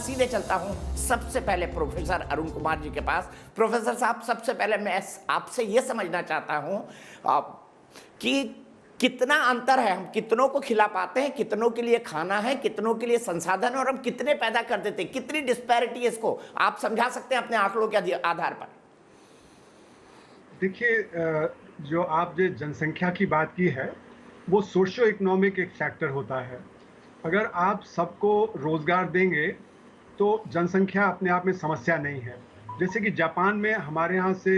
सीधे चलता हूं सबसे पहले प्रोफेसर अरुण कुमार जी के पास। प्रोफेसर साहब, सबसे पहले मैं आपसे यह समझना चाहता हूं कि कितना अंतर है, हम कितनों को खिला पाते हैं, कितनों के लिए खाना है, कितनों के लिए संसाधन, और हम कितने पैदा कर देते हैं, कितनी डिस्पैरिटी है, इसको आप समझा सकते हैं अपने आंकड़ों के आधार पर? देखिए, जो आपने जनसंख्या की बात की है, वो सोशियो इकोनॉमिक एक फैक्टर होता है। अगर आप सबको रोज़गार देंगे, तो जनसंख्या अपने आप में समस्या नहीं है। जैसे कि जापान में हमारे यहाँ से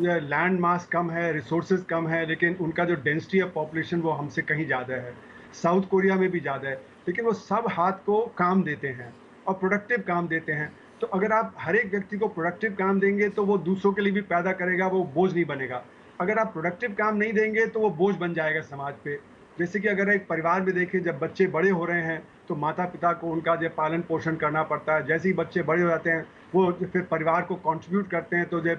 लैंड मास कम है, रिसोर्सेज़ कम है, लेकिन उनका जो डेंसिटी ऑफ पॉपुलेशन वो हमसे कहीं ज़्यादा है। साउथ कोरिया में भी ज़्यादा है, लेकिन वो सब हाथ को काम देते हैं और प्रोडक्टिव काम देते हैं। तो अगर आप हर एक व्यक्ति को प्रोडक्टिव काम देंगे, तो वो दूसरों के लिए भी पैदा करेगा, वो बोझ नहीं बनेगा। अगर आप प्रोडक्टिव काम नहीं देंगे, तो वो बोझ बन जाएगा समाज पे। जैसे कि अगर एक परिवार में देखें, जब बच्चे बड़े हो रहे हैं, तो माता-पिता को उनका जो पालन पोषण करना पड़ता है। जैसे ही बच्चे बड़े हो जाते हैं, वो जो फिर परिवार को कंट्रीब्यूट करते हैं, तो जो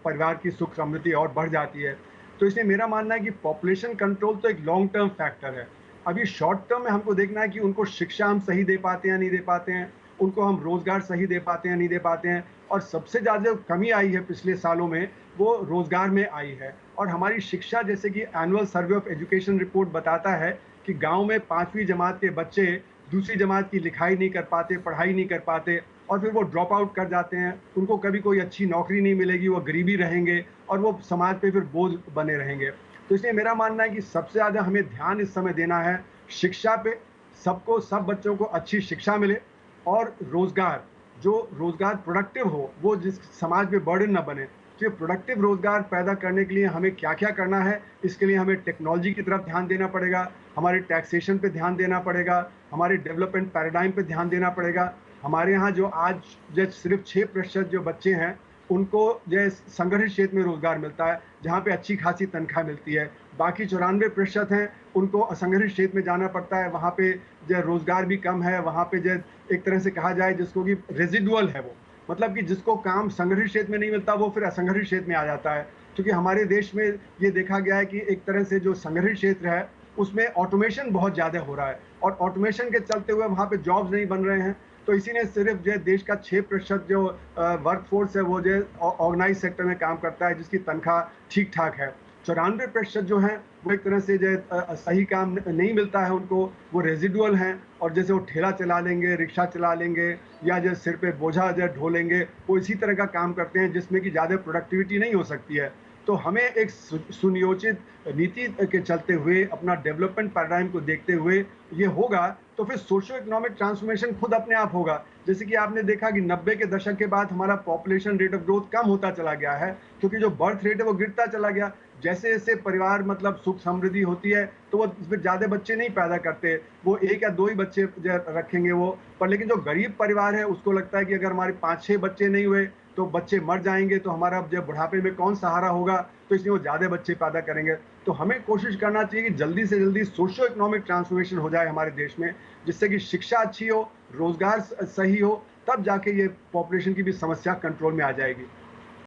परिवार की सुख समृद्धि और बढ़ जाती है। तो इसलिए मेरा मानना है कि पॉपुलेशन कंट्रोल तो एक लॉन्ग टर्म फैक्टर है। अभी शॉर्ट टर्म में हमको देखना है कि उनको शिक्षा हम सही दे पाते हैं या नहीं दे पाते हैं, उनको हम रोज़गार सही दे पाते हैं या नहीं दे पाते हैं। और सबसे ज़्यादा जो कमी आई है पिछले सालों में, वो रोज़गार में आई है। और हमारी शिक्षा, जैसे कि annual survey of education report बताता है कि गाँव में 5वीं जमात के बच्चे दूसरी जमात की लिखाई नहीं कर पाते, पढ़ाई नहीं कर पाते, और फिर वो ड्रॉप आउट कर जाते हैं। उनको कभी कोई अच्छी नौकरी नहीं मिलेगी, वो गरीबी रहेंगे और वो समाज पे फिर बोझ बने रहेंगे। तो इसलिए मेरा मानना है कि सबसे ज़्यादा हमें ध्यान इस समय देना है शिक्षा पे। सबको, सब बच्चों को अच्छी शिक्षा मिले, और रोज़गार, जो रोज़गार प्रोडक्टिव हो, वो जिस समाज में बर्डन ना बने। तो ये प्रोडक्टिव रोज़गार पैदा करने के लिए हमें क्या-क्या करना है, इसके लिए हमें टेक्नोलॉजी की तरफ ध्यान देना पड़ेगा, हमारे टैक्सेशन पे ध्यान देना पड़ेगा, हमारे डेवलपमेंट पैराडाइम पे ध्यान देना पड़ेगा। हमारे यहाँ जो आज जो सिर्फ़ 6% जो बच्चे हैं, उनको जो संगठित क्षेत्र में रोज़गार मिलता है, जहाँ पे अच्छी खासी तनख्वाह मिलती है। बाकी 94% हैं, उनको असंगठित क्षेत्र में जाना पड़ता है, वहाँ पे जो रोज़गार भी कम है, वहाँ पे जो एक तरह से कहा जाए जिसको कि रेज़िडुअल है वो। मतलब कि जिसको काम संगठित क्षेत्र में नहीं मिलता, वो फिर असंगठित क्षेत्र में आ जाता है। क्योंकि हमारे देश में ये देखा गया है कि एक तरह से जो संगठित क्षेत्र है, उसमें ऑटोमेशन बहुत ज़्यादा हो रहा है, और ऑटोमेशन के चलते हुए वहाँ पे जॉब्स नहीं बन रहे हैं। तो इसीलिए सिर्फ़ जो देश का 6% जो वर्कफ़ोर्स है, वो जो ऑर्गेनाइज़ सेक्टर में काम करता है, जिसकी तनख्वाह ठीक-ठाक है। 94% जो हैं, वो एक तरह से जो सही काम नहीं मिलता है उनको, वो रेज़िडुअल हैं, और जैसे वो ठेला चला लेंगे, रिक्शा चला लेंगे, या जो सिर पे बोझा जो ढोलेंगे, वो इसी तरह का काम करते हैं जिसमें कि ज़्यादा प्रोडक्टिविटी नहीं हो सकती है। तो हमें एक सुनियोजित नीति के चलते हुए, अपना डेवलपमेंट पैराडाइम को देखते हुए ये होगा, तो फिर सोशियो इकोनॉमिक ट्रांसफॉर्मेशन खुद अपने आप होगा। जैसे कि आपने देखा कि 90 के दशक के बाद हमारा पॉपुलेशन रेट ऑफ ग्रोथ कम होता चला गया है, क्योंकि जो बर्थ रेट है वो गिरता चला गया। जैसे-जैसे परिवार मतलब सुख समृद्धि होती है, तो वो फिर ज़्यादा बच्चे नहीं पैदा करते, वो 1 या 2 ही बच्चे जो रखेंगे वो। पर लेकिन जो गरीब परिवार है, उसको लगता है कि अगर हमारे 5-6 बच्चे नहीं हुए, तो बच्चे मर जाएँगे, तो हमारा अब जब बुढ़ापे में कौन सहारा होगा, तो इसलिए वो ज़्यादा बच्चे पैदा करेंगे। तो हमें कोशिश करना चाहिए कि जल्दी से जल्दी सोशियो इकोनॉमिक ट्रांसफॉर्मेशन हो जाए हमारे देश में, जिससे कि शिक्षा अच्छी हो, रोज़गार सही हो, तब जाके ये पॉपुलेशन की भी समस्या कंट्रोल में आ जाएगी।